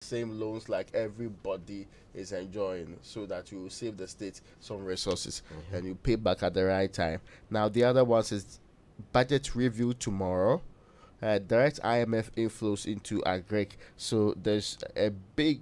same loans like everybody is enjoying, so that you will save the state some resources and you pay back at the right time. Now the other ones is budget review tomorrow. Direct IMF inflows into agric. So there's a big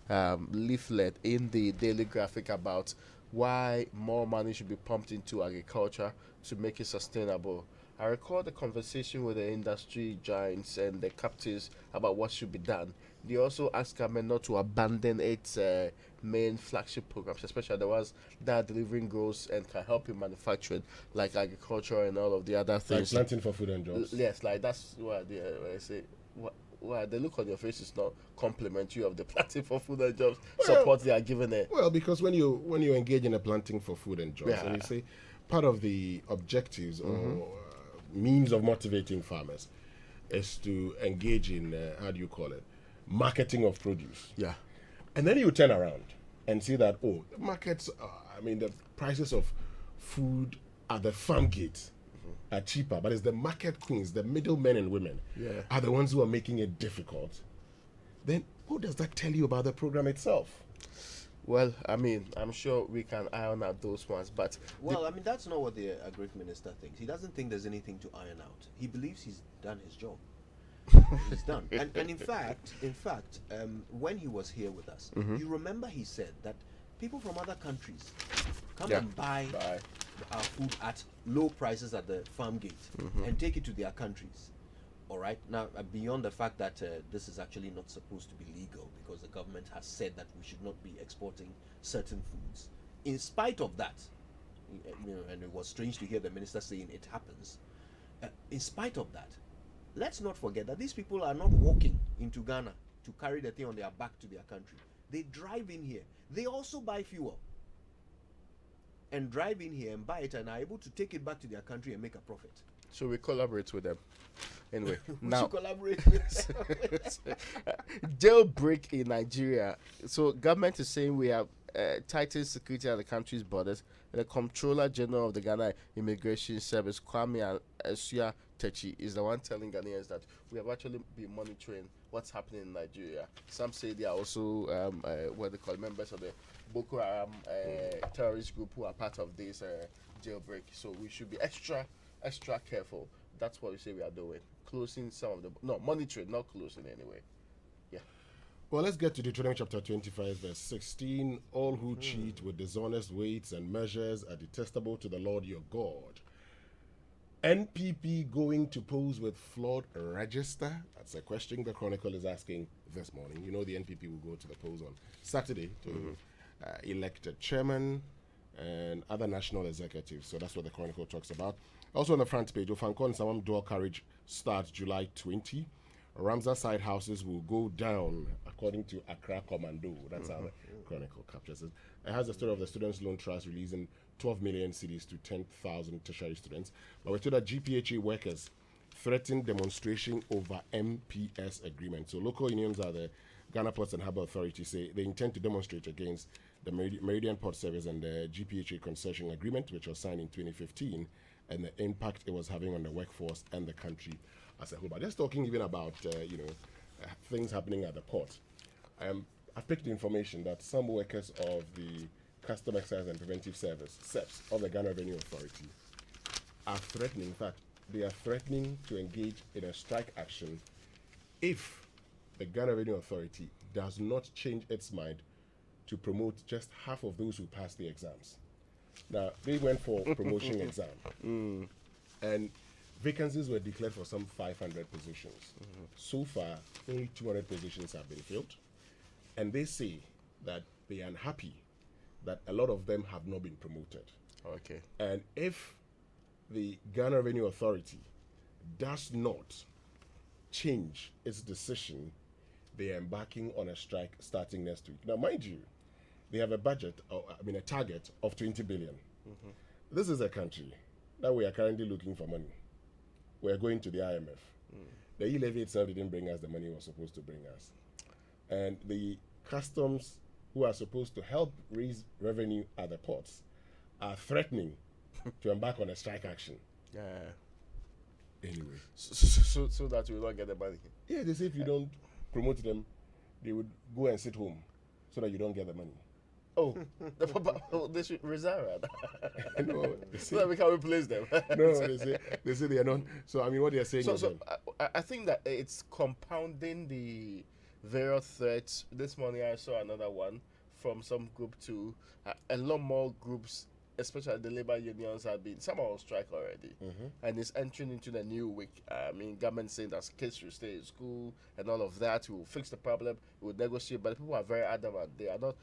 leaflet in the daily graphic about why more money should be pumped into agriculture to make it sustainable. I recall the conversation with the industry giants and the captives about what should be done. They also asked government not to abandon its main flagship programs, especially the ones that are delivering growth and can help in manufacturing, like agriculture and all of the other Like things. planting for food and jobs. Yes, like that's what I say. What the look on your face is not complimentary of the planting for food and jobs support they are giving it. Well, because when you engage in a planting for food and jobs, and you say part of the objectives or means of motivating farmers is to engage in how do you call it, marketing of produce. Yeah. And then you turn around and see that, oh, the markets, the prices of food at the farm gate are cheaper, but it's the market queens, the middlemen and women, are the ones who are making it difficult. Then what does that tell you about the program itself? Well, I'm sure we can iron out those ones, but Well, that's not what the agri minister thinks. He doesn't think there's anything to iron out. He believes he's done his job. He's done. And in fact, when he was here with us, you remember he said that people from other countries come and buy our food at low prices at the farm gate and take it to their countries. All right. Now, beyond the fact that this is actually not supposed to be legal because the government has said that we should not be exporting certain foods. In spite of that, and it was strange to hear the minister saying it happens. In spite of that, let's not forget that these people are not walking into Ghana to carry the thing on their back to their country. They drive in here. They also buy fuel and drive in here and buy it and are able to take it back to their country and make a profit. so we collaborate with them. Anyway, We now should collaborate with them. jailbreak in Nigeria. So government is saying we have tightened security at the country's borders. The Comptroller General of the Ghana Immigration Service, Kwame Asua Techi, is the one telling Ghanaians that we have actually been monitoring what's happening in Nigeria. Some say they are also what they call members of the Boko Haram terrorist group who are part of this jailbreak. So we should be extra careful. That's what we say we are doing. Closing some of the monitoring, not closing anyway. Yeah. Well, let's get to Deuteronomy chapter 25, verse 16. All who cheat with dishonest weights and measures are detestable to the Lord your God. NPP going to pose with flawed register? That's a question the Chronicle is asking this morning. You know the NPP will go to the polls on Saturday to elect a chairman and other national executives. So that's what the Chronicle talks about. Also on the front page, Ofankon Samam Dual Carriage starts July 20. Ramsar side houses will go down according to Accra Commando. That's how the Chronicle captures it. It has the story of the Students' Loan Trust releasing 12 million cedis to 10,000 tertiary students. But we're told that GPHA workers threaten demonstration over MPS agreement. So local unions are the Ghana Ports and Harbour Authority say they intend to demonstrate against the Meridian Port Service and the GPHA concession agreement, which was signed in 2015, and the impact it was having on the workforce and the country as a whole. But just talking even about things happening at the port. I picked the information that some workers of the Custom Excise and Preventive Service (CEPS) of the Ghana Revenue Authority are threatening. In fact, they are threatening to engage in a strike action if the Ghana Revenue Authority does not change its mind to promote just half of those who pass the exams. Now, they went for promotion exam, and vacancies were declared for some 500 positions. So far, only 200 positions have been filled, and they say that they are unhappy that a lot of them have not been promoted. Okay. And if the Ghana Revenue Authority does not change its decision, they are embarking on a strike starting next week. Now, mind you, they have a budget, a target of 20 billion. This is a country that we are currently looking for money. We are going to the IMF. The e-levy itself didn't bring us the money it was supposed to bring us. And the customs who are supposed to help raise revenue at the ports are threatening to embark on a strike action. Yeah. Anyway. So that we don't get the money. Yeah, they say if you don't promote them, they would go and sit home so that you don't get the money. Oh, they should resign. No, they So say, that we can replace them. no, they say they are not. So I mean, what they are saying is So that, I think that it's compounding the various threats. This morning I saw another one from some group too. A lot more groups, especially the labor unions, have been some are on strike already, and it's entering into the new week. I mean, government saying that kids should stay in school and all of that. We will fix the problem. We will negotiate, but people are very adamant. They are not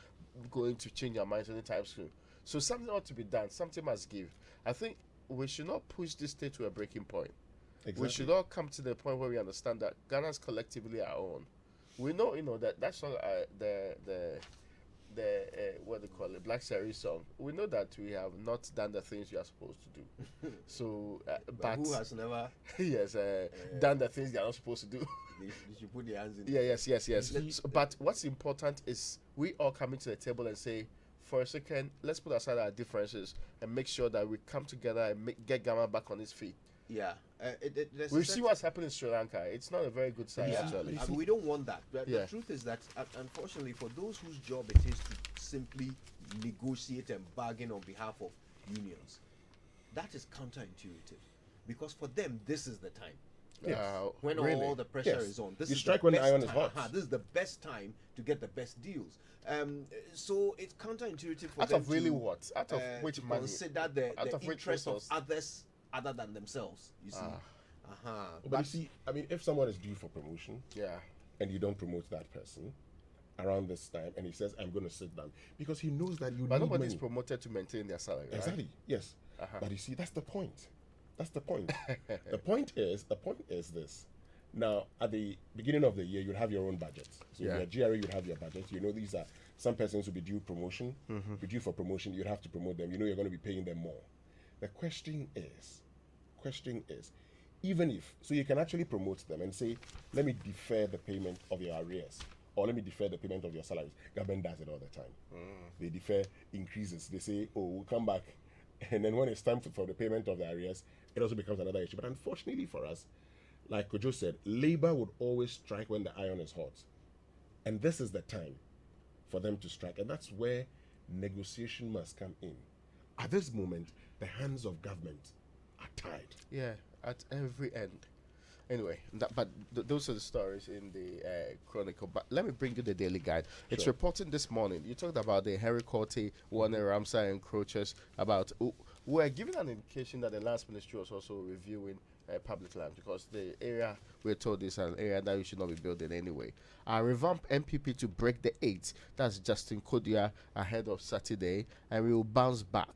going to change their minds anytime soon. So something ought to be done. Something must give. I think we should not push this state to a breaking point. exactly. We should all come to the point where we understand that Ghana's collectively our own. We know, that's all what they call it, Black Series song. We know that we have not done the things we are supposed to do. So, But who has never? yes, done the things they are not supposed to do. They should put their hands in. Yeah, yes. So, but what's important is we all coming to the table and say, for a second, let's put aside our differences and make sure that we come together and get Ghana back on its feet. Yeah, We see what's happening in Sri Lanka. It's not a very good sign, Yeah, actually. I mean, we don't want that. The Yeah. truth is that, unfortunately, for those whose job it is to simply negotiate and bargain on behalf of unions, that is counterintuitive. Because for them, this is the time. When Really? all the pressure Yes. is on. This You is strike the when the best iron is time. hot. This is the best time to get the best deals. So it's counterintuitive for Out them of really to, what? Out of which to money? consider the Out of which interest of resource? others other than themselves. You see. But you see, I mean, if someone is due for promotion Yeah. and you don't promote that person around this time, and he says, "I'm going to sit down," because he knows that you But need nobody's money. promoted to maintain their salary, right? Exactly. Yes. But you see, that's the point. That's the point. the point is this. Now, at the beginning of the year, you'll have your own budget. So Yeah. your GRA, you'll have your budget. You know, these are some persons will be due promotion. Be due for promotion. You'd have to promote them. You know, you're going to be paying them more. The question is, even if, so you can actually promote them and say, let me defer the payment of your arrears, or let me defer the payment of your salaries. Government does it all the time. They defer increases. They say, oh, we'll come back. And then when it's time for the payment of the arrears, it also becomes another issue. But unfortunately for us, like Kojo said, labor would always strike when the iron is hot. And this is the time for them to strike. And that's where negotiation must come in. At this moment, the hands of government are tied. Yeah, at every end. Anyway, those are the stories in the Chronicle. But let me bring you the Daily Guide. It's Sure. reporting this morning. You talked about the Henry Corte, Warner Ramsay encroachers. We're given an indication that the Lands Ministry was also reviewing public land, because the area we're told is an area that we should not be building anyway. Revamp MPP to break the 8. That's Justin Kodia ahead of Saturday, and we will bounce back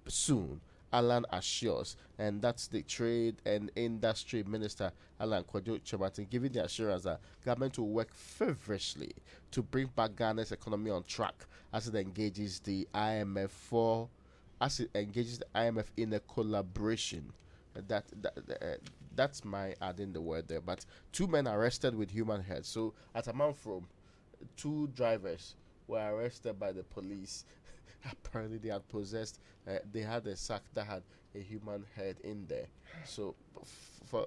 soon, Alan assures. And that's the Trade and Industry Minister, Alan Kwadwo Kyerematen, giving the assurance that government will work feverishly to bring back Ghana's economy on track as it engages the IMF in a collaboration. That's my adding the word there. But 2 men arrested with human heads. So at Amanfrom, 2 drivers were arrested by the police. Apparently they had possessed, they had a sack that had a human head in there. So for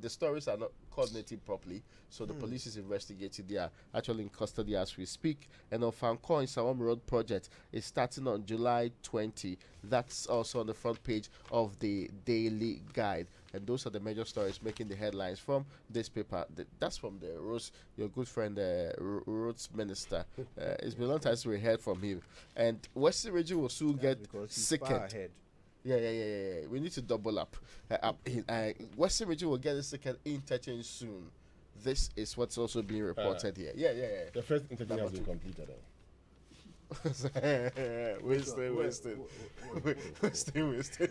the stories are not coordinated properly, so the police is investigating. They are actually in custody as we speak. And Ofanko in Sawam Road project is starting on July 20. That's also on the front page of the Daily Guide. And those are the major stories making the headlines from this paper. That's from the Rhodes, your good friend, Rhodes Minister. It's been a long time since we heard from him. And Western Region will soon get sickened. Yeah. We need to double up. Western Region will get a second interchange soon. This is what's also being reported here. Yeah. The first interchange has been completed. Wasted.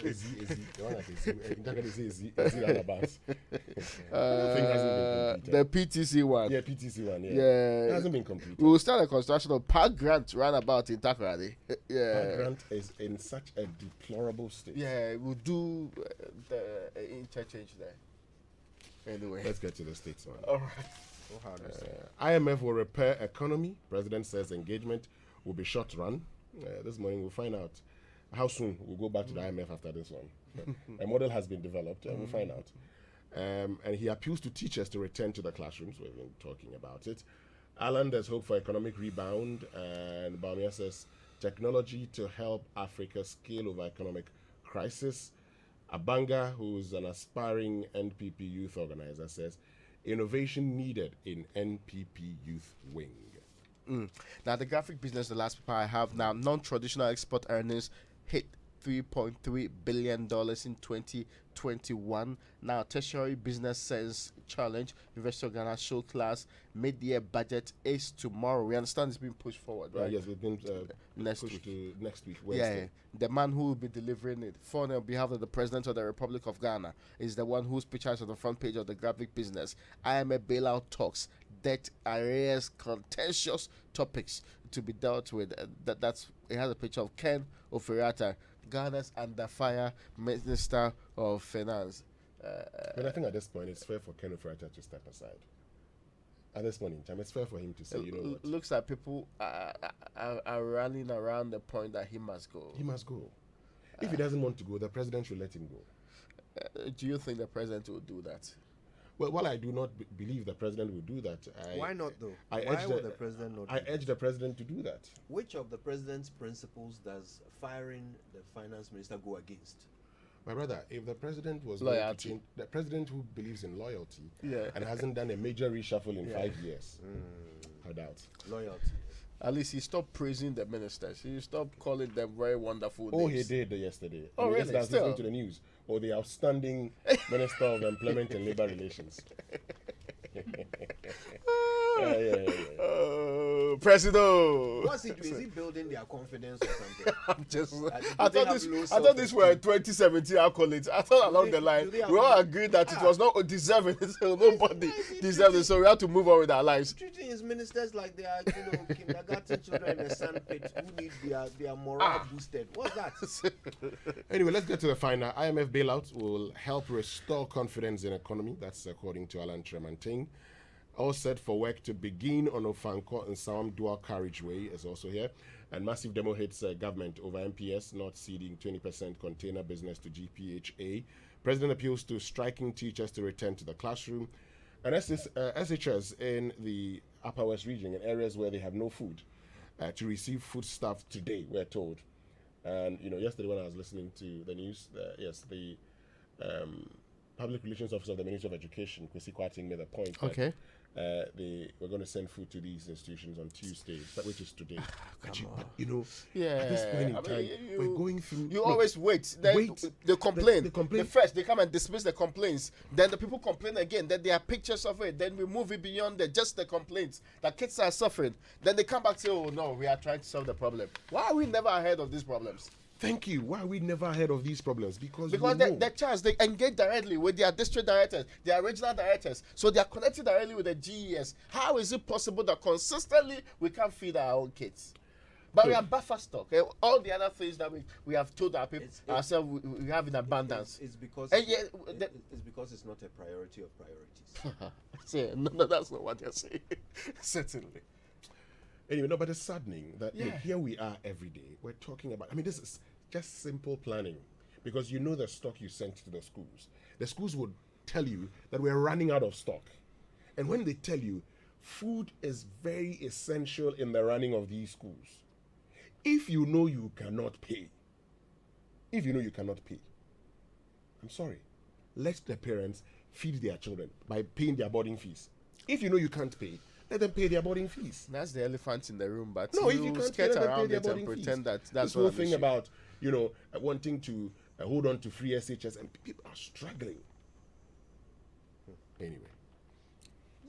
Is he the one that is he about? Thing hasn't been completed. The PTC one. Yeah, PTC one. Yeah. Yeah. It hasn't been completed. We will start the construction of Park Grant roundabout in Takoradi. Yeah. Park Grant is in such a deplorable state. Yeah, we'll do the interchange there. Anyway. Let's get to the states one. All right. IMF will repair economy. President says engagement will be short run. This morning we'll find out how soon we'll go back to the IMF after this one. A model has been developed and we'll find out. And he appeals to teachers to return to the classrooms. We've been talking about it. Alan, there's hope for economic rebound. And Baumia says, technology to help Africa scale over economic crisis. Abanga, who's an aspiring NPP youth organizer, says, innovation needed in NPP youth wing. Now, the graphic business, the last paper I have now, non-traditional export earnings hit $3.3 billion in 2021. Now, tertiary business says challenge. Investor Ghana show class mid-year budget is tomorrow. We understand it's being pushed forward, right? Yes, we've been Next pushed week. to next week, Wednesday. Yeah, the man who will be delivering it for on behalf of the President of the Republic of Ghana is the one whose picture is on the front page of the graphic business. IMF bailout talks, debt arrears, contentious topics to be dealt with. That's it has a picture of Ken Oferiatta, Ghana's under fire Minister of Finance. But I think at this point it's fair for Ken Oferiatta to step aside. At this point in time, it's fair for him to say, you know what? Looks like people are running around the point that he must go. He must go. If he doesn't want to go, the president should let him go. Do you think the president will do that? Well, while I do not believe the president will do that, Why not though? I Why urge would the president not? I do that? urge the president to do that. Which of the president's principles does firing the finance minister go against? My brother, if the president was going to Loyalty. change, the president who believes in loyalty Yeah. and hasn't done a major reshuffle in Yeah. 5 years, I doubt. Loyalty. At least he stopped praising the ministers. He stopped calling them very wonderful Oh, names. he did yesterday. Oh, really? Yesterday I was Still? listening to the news. Or the outstanding Minister of Employment and Labor Relations. Yeah. Presido. What's he doing? Is he building their confidence or something? I'm just. do I they thought have this. low I thought this were 2017 accolades. I thought along they- the line do they have we all low- agreed that it was not deserving. So nobody Why is he deserved it. So we have to move on with our lives. Treating his ministers like they are, kindergarten children in a sandpit who need their morale boosted. What's that? Anyway, let's get to the final. IMF bailout will help restore confidence in economy. That's according to Alan Tremanting. All set for work to begin on Ofanko and Sam dual carriageway is also here. And massive demo hits government over MPS not ceding 20% container business to GPHA. President appeals to striking teachers to return to the classroom. And SHS in the Upper West region, in areas where they have no food, to receive foodstuff today, we're told. And, yesterday when I was listening to the news, the Public Relations Officer of the Ministry of Education, Kwesi Kwarteng, made a point that Okay. they were going to send food to these institutions on Tuesday, which is today. But Yeah. at this point in I mean, time, we're going through. You no, always wait. Then wait. they complain. They complain. First, they come and dismiss the complaints. Then the people complain again. Then there are pictures of it. Then we move it beyond just the complaints. The kids are suffering. Then they come back and say, oh, no, we are trying to solve the problem. Why are we never ahead of these problems? Thank you. Why are we never ahead of these problems? Because Because we know. the chance, they engage directly with their district directors, their regional directors. So they are connected directly with the GES. How is it possible that consistently we can't feed our own kids? But we have buffer stock. All the other things that we have told our people ourselves we have in abundance. It's because And it's because it's not a priority of priorities. No, that's not what they're saying. Certainly. Anyway, no, but it's saddening that Yeah. here we are every day. We're talking about, this is just simple planning because the stock you sent to the schools. The schools would tell you that we're running out of stock. And when they tell you food is very essential in the running of these schools, if you know you cannot pay, I'm sorry, let the parents feed their children by paying their boarding fees. If you know you can't pay, let them pay their boarding fees. That's the elephant in the room, but No, if you can't pay, skirt let them pay around their it and boarding pretend fees. that that's this what whole an thing issue. about wanting to hold on to free SHS, and people are struggling. Anyway,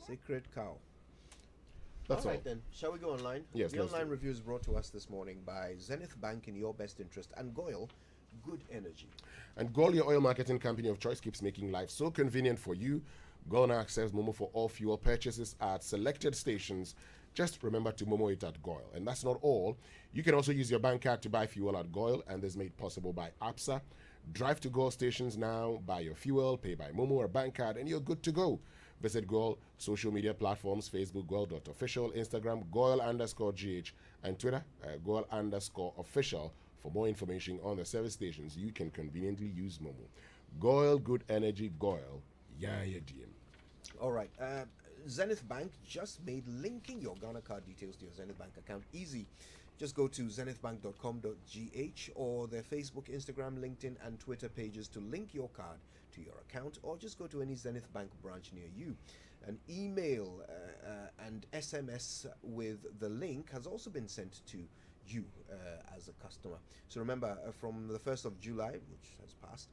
Sacred cow. that's All all. right then, shall we go online? Yes, The let's online do it. review is brought to us this morning by Zenith Bank in your best interest and Goyle, good energy. And Gol, your oil marketing company of choice, keeps making life so convenient for you. Gol now accepts Momo for all fuel purchases at selected stations. Just remember to Momo it at Goyle. And that's not all. You can also use your bank card to buy fuel at Goyle, and this is made possible by APSA. Drive to Goyle stations now, buy your fuel, pay by Momo or bank card, and you're good to go. Visit Goyle social media platforms, Facebook, Goyle.official, Instagram, Goyle_GH, and Twitter, Goyle_official. For more information on the service stations, you can conveniently use Momo. Goyle, good energy, Goyle. Yeah, DM. All right. Zenith Bank just made linking your Ghana card details to your Zenith Bank account easy. Just go to zenithbank.com.gh or their Facebook, Instagram, LinkedIn, and Twitter pages to link your card to your account, or just go to any Zenith Bank branch near you. An email and SMS with the link has also been sent to you as a customer. So remember, from the 1st of July, which has passed,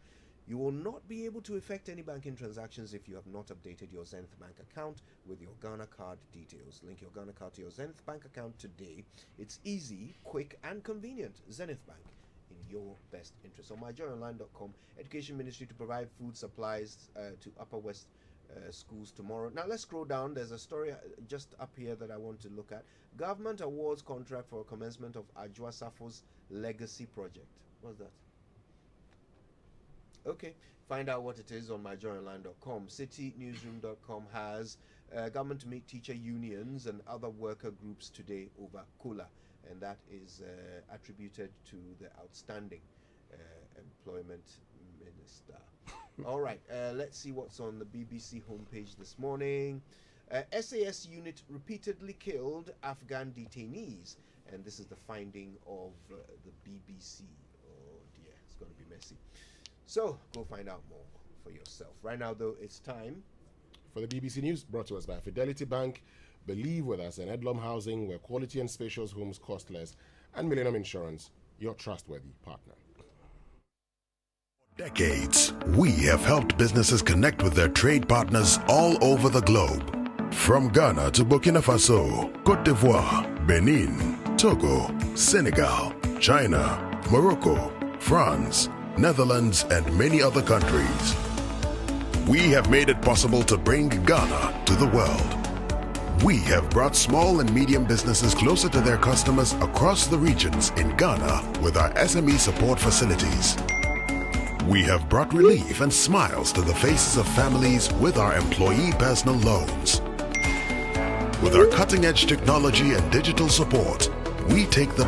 you will not be able to effect any banking transactions if you have not updated your Zenith Bank account with your Ghana card details. Link your Ghana card to your Zenith Bank account today. It's easy, quick, and convenient. Zenith Bank, in your best interest. On myjoyonline.com, Education Ministry to provide food supplies to Upper West schools tomorrow. Now let's scroll down. There's a story just up here that I want to look at. Government awards contract for commencement of Ajwa Safo's legacy project. What's that? Okay, find out what it is on myjoyonline.com. Citynewsroom.com has government to meet teacher unions and other worker groups today over COLA, and that is attributed to the outstanding employment minister. All right, let's see what's on the BBC homepage this morning. SAS unit repeatedly killed Afghan detainees, and this is the finding of the BBC. Oh dear, it's going to be messy. So go find out more for yourself. Right now, though, it's time for the BBC News, brought to us by Fidelity Bank. Believe with us in Edlom Housing, where quality and spacious homes cost less, and Millennium Insurance, your trustworthy partner. For decades, we have helped businesses connect with their trade partners all over the globe. From Ghana to Burkina Faso, Côte d'Ivoire, Benin, Togo, Senegal, China, Morocco, France, Netherlands, and many other countries. We have made it possible to bring Ghana to the world. We have brought small and medium businesses closer to their customers across the regions in Ghana with our SME support facilities. We have brought relief and smiles to the faces of families with our employee personal loans. With our cutting-edge technology and digital support, we take the